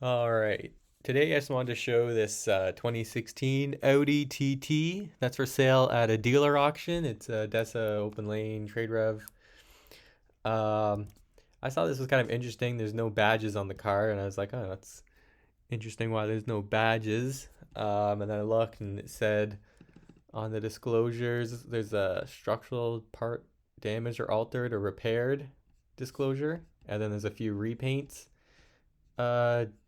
All right. Today I just wanted to show this 2016 Audi TT that's for sale at a dealer auction. It's a Dessa Open Lane Trade Rev. Um, I saw this was kind of interesting. There's no badges on the car, and I was like, oh, that's interesting why there's no badges. And then I looked and it said on the disclosures there's a structural part damaged or altered or repaired disclosure, and then there's a few repaints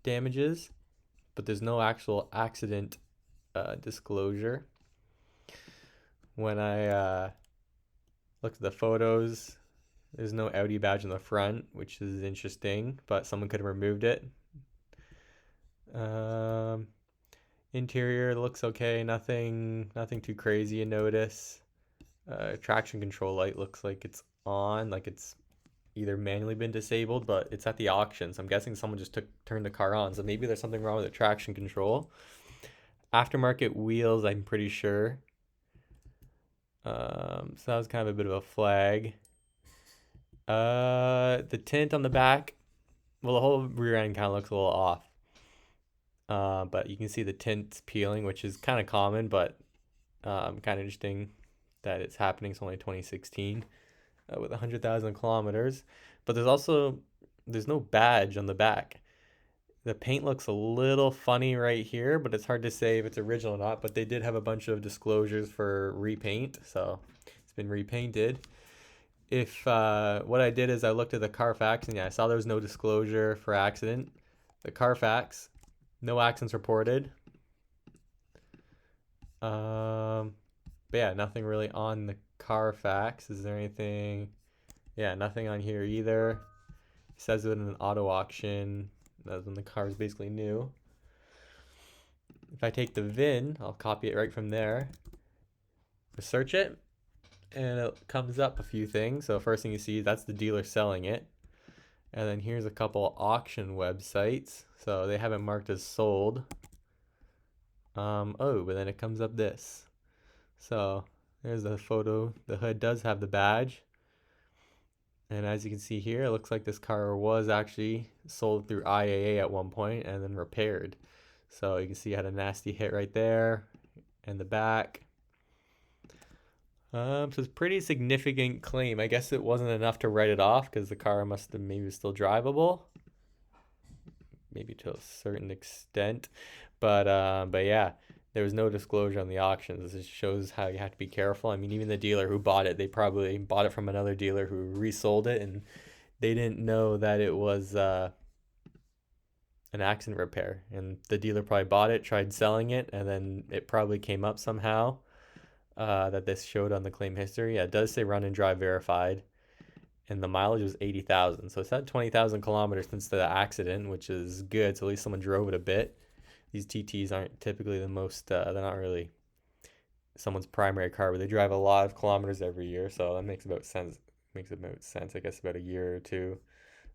damages, but there's no actual accident disclosure. When I looked at the photos, there's no Audi badge on the front, which is interesting, but someone could have removed it. Um, Interior looks okay, nothing too crazy to notice. Traction control light looks like it's on, like it's either manually been disabled, but it's at the auction, so I'm guessing someone just turned the car on. So maybe there's something wrong with the traction control. Aftermarket wheels, I'm pretty sure. So that was kind of a bit of a flag. The tint on the back, well, the whole rear end kind of looks a little off. But you can see the tint peeling, which is kind of common, but kind of interesting that it's happening. It's only 2016 with 100,000 kilometers. But there's no badge on the back. The paint looks a little funny right here, but it's hard to say if it's original or not. But they did have a bunch of disclosures for repaint, so it's been repainted. If What I did is I looked at the Carfax, and yeah, I saw there was no disclosure for accident. The Carfax, no accidents reported. But yeah, nothing really on the Carfax. Is there anything? Yeah, nothing on here either. It says it in an auto auction. That's when the car is basically new. If I take the VIN, I'll copy it right from there. Search it, and it comes up a few things. So first thing you see, that's the dealer selling it. And then here's a couple auction websites. So they have it marked as sold. But then it comes up this. So there's the photo. The hood does have the badge. And as you can see here, it looks like this car was actually sold through IAA at one point and then repaired. So you can see it had a nasty hit right there and the back. So it's a pretty significant claim. I guess it wasn't enough to write it off because the car must have maybe was still drivable, maybe to a certain extent. But yeah, there was no disclosure on the auctions. This shows how you have to be careful. I mean, even the dealer who bought it, they probably bought it from another dealer who resold it, and they didn't know that it was an accident repair. And the dealer probably bought it, tried selling it, and then it probably came up somehow that this showed on the claim history. Yeah, it does say run and drive verified, and the mileage was 80,000. So it's had 20,000 kilometers since the accident, which is good. So at least someone drove it a bit. These TTs aren't typically the most, they're not really someone's primary car, but they drive a lot of kilometers every year. So that makes about sense. I guess about a year or two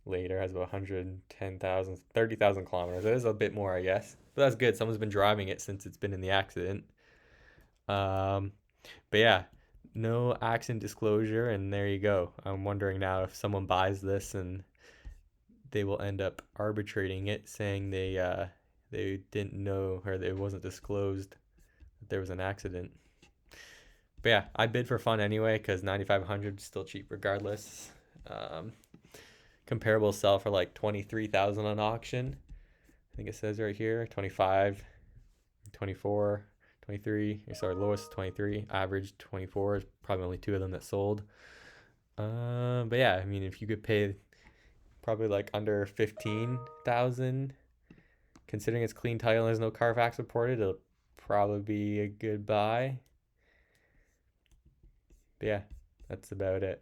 later has about 110,000, 30,000 kilometers. It is a bit more, I guess. But that's good. Someone's been driving it since it's been in the accident. Um, but yeah, no accident disclosure, and there you go. I'm wondering now if someone buys this and they will end up arbitrating it, saying they didn't know or it wasn't disclosed that there was an accident. But yeah, I bid for fun anyway because 9,500 is still cheap regardless. Um, Comparable sell for like 23,000 on auction. I think it says right here 25, 24, 23. Sorry, lowest 23, average 24. Probably only two of them that sold. But yeah, I mean, if you could pay probably like under 15,000, considering it's clean title and there's no Carfax reported, it'll probably be a good buy. But yeah, that's about it.